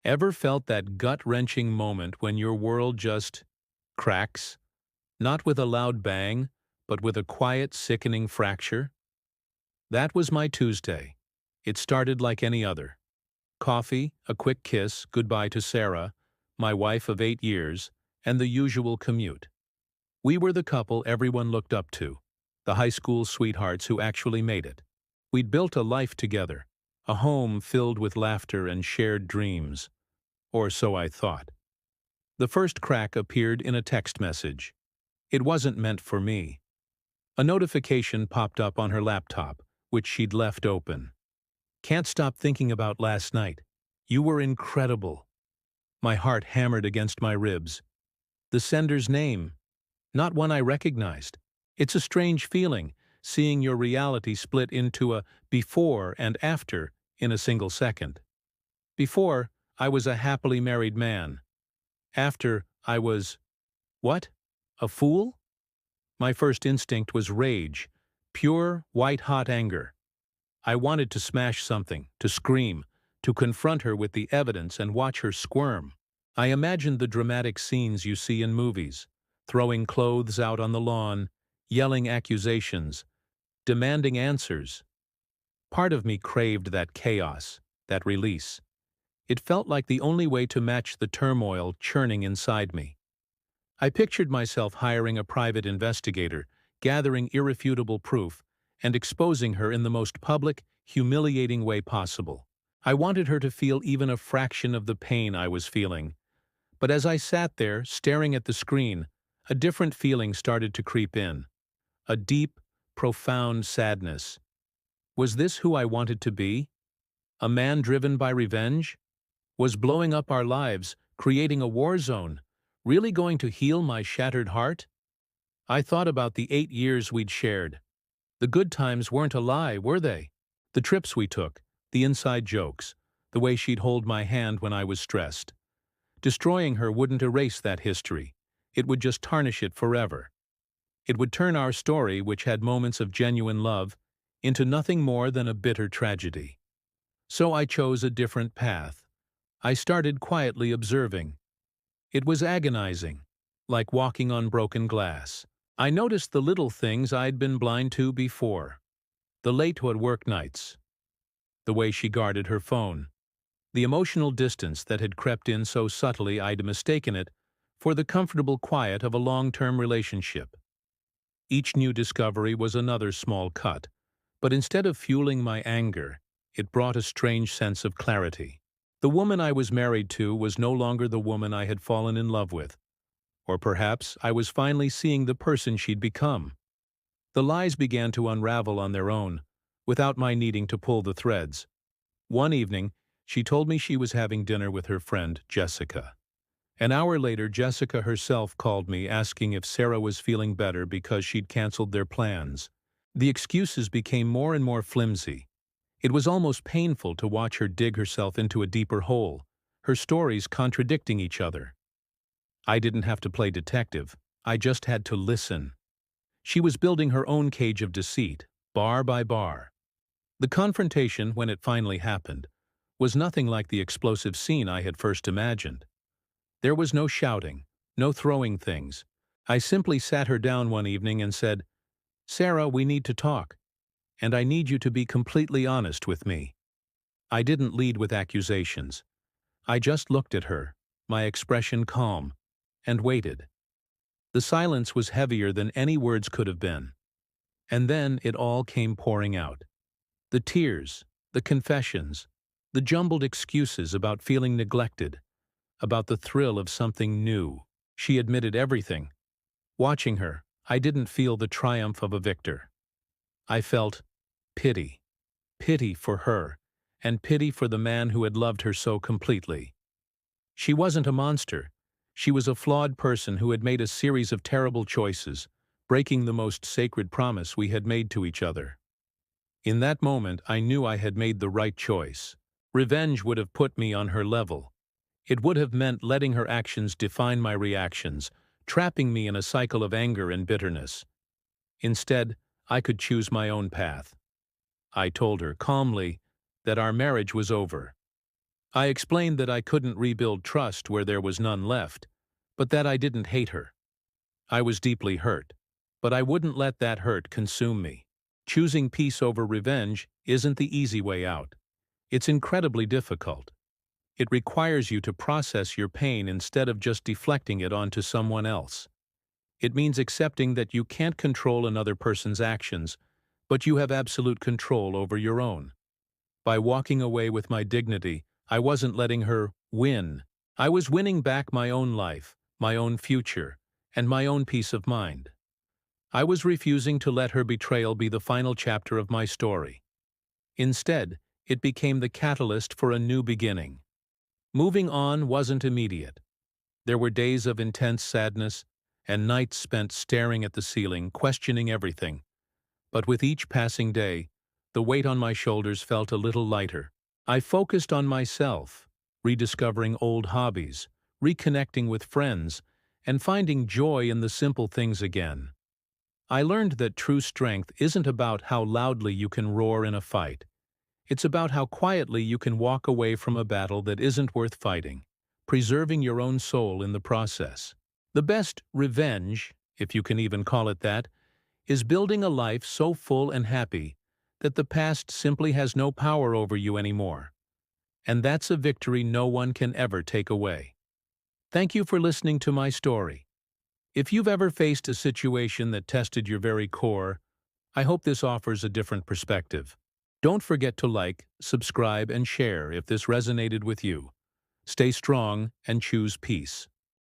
Ever felt that gut-wrenching moment when your world just cracks? Not with a loud bang, but with a quiet, sickening fracture? That was my Tuesday. It started like any other. Coffee, a quick kiss, goodbye to Sarah, my wife of 8 years, and the usual commute. We were the couple everyone looked up to, the high school sweethearts who actually made it. We'd built a life together, a home filled with laughter and shared dreams. Or so I thought. The first crack appeared in a text message. It wasn't meant for me. A notification popped up on her laptop, which she'd left open. "Can't stop thinking about last night. You were incredible." My heart hammered against my ribs. The sender's name, not one I recognized. It's a strange feeling, seeing your reality split into a before and after in a single second. Before, I was a happily married man. After, I was, what? A fool? My first instinct was rage, pure, white-hot anger. I wanted to smash something, to scream, to confront her with the evidence and watch her squirm. I imagined the dramatic scenes you see in movies, throwing clothes out on the lawn, yelling accusations, demanding answers. Part of me craved that chaos, that release. It felt like the only way to match the turmoil churning inside me. I pictured myself hiring a private investigator, gathering irrefutable proof, and exposing her in the most public, humiliating way possible. I wanted her to feel even a fraction of the pain I was feeling. But as I sat there, staring at the screen, a different feeling started to creep in. A deep, profound sadness. Was this who I wanted to be? A man driven by revenge? Was blowing up our lives, creating a war zone, really going to heal my shattered heart? I thought about the 8 years we'd shared. The good times weren't a lie, were they? The trips we took, the inside jokes, the way she'd hold my hand when I was stressed. Destroying her wouldn't erase that history. It would just tarnish it forever. It would turn our story, which had moments of genuine love, into nothing more than a bitter tragedy. So I chose a different path. I started quietly observing. It was agonizing, like walking on broken glass. I noticed the little things I'd been blind to before. The late-to-work nights. The way she guarded her phone. The emotional distance that had crept in so subtly I'd mistaken it for the comfortable quiet of a long-term relationship. Each new discovery was another small cut, but instead of fueling my anger, it brought a strange sense of clarity. The woman I was married to was no longer the woman I had fallen in love with. Or perhaps I was finally seeing the person she'd become. The lies began to unravel on their own, without my needing to pull the threads. One evening, she told me she was having dinner with her friend, Jessica. An hour later, Jessica herself called me asking if Sarah was feeling better because she'd canceled their plans. The excuses became more and more flimsy. It was almost painful to watch her dig herself into a deeper hole, her stories contradicting each other. I didn't have to play detective. I just had to listen. She was building her own cage of deceit, bar by bar. The confrontation, when it finally happened, was nothing like the explosive scene I had first imagined. There was no shouting, no throwing things. I simply sat her down one evening and said, "Sarah, we need to talk. And I need you to be completely honest with me." I didn't lead with accusations. I just looked at her, my expression calm, and waited. The silence was heavier than any words could have been. And then it all came pouring out. The tears, the confessions, the jumbled excuses about feeling neglected, about the thrill of something new. She admitted everything. Watching her, I didn't feel the triumph of a victor. I felt pity. Pity for her, and pity for the man who had loved her so completely. She wasn't a monster. She was a flawed person who had made a series of terrible choices, breaking the most sacred promise we had made to each other. In that moment, I knew I had made the right choice. Revenge would have put me on her level. It would have meant letting her actions define my reactions, trapping me in a cycle of anger and bitterness. Instead, I could choose my own path. I told her calmly that our marriage was over. I explained that I couldn't rebuild trust where there was none left, but that I didn't hate her. I was deeply hurt, but I wouldn't let that hurt consume me. Choosing peace over revenge isn't the easy way out. It's incredibly difficult. It requires you to process your pain instead of just deflecting it onto someone else. It means accepting that you can't control another person's actions, but you have absolute control over your own. By walking away with my dignity, I wasn't letting her win. I was winning back my own life, my own future, and my own peace of mind. I was refusing to let her betrayal be the final chapter of my story. Instead, it became the catalyst for a new beginning. Moving on wasn't immediate. There were days of intense sadness and nights spent staring at the ceiling, questioning everything. But with each passing day, the weight on my shoulders felt a little lighter. I focused on myself, rediscovering old hobbies, reconnecting with friends, and finding joy in the simple things again. I learned that true strength isn't about how loudly you can roar in a fight. It's about how quietly you can walk away from a battle that isn't worth fighting, preserving your own soul in the process. The best revenge, if you can even call it that, is building a life so full and happy that the past simply has no power over you anymore. And that's a victory no one can ever take away. Thank you for listening to my story. If you've ever faced a situation that tested your very core, I hope this offers a different perspective. Don't forget to like, subscribe, and share if this resonated with you. Stay strong and choose peace.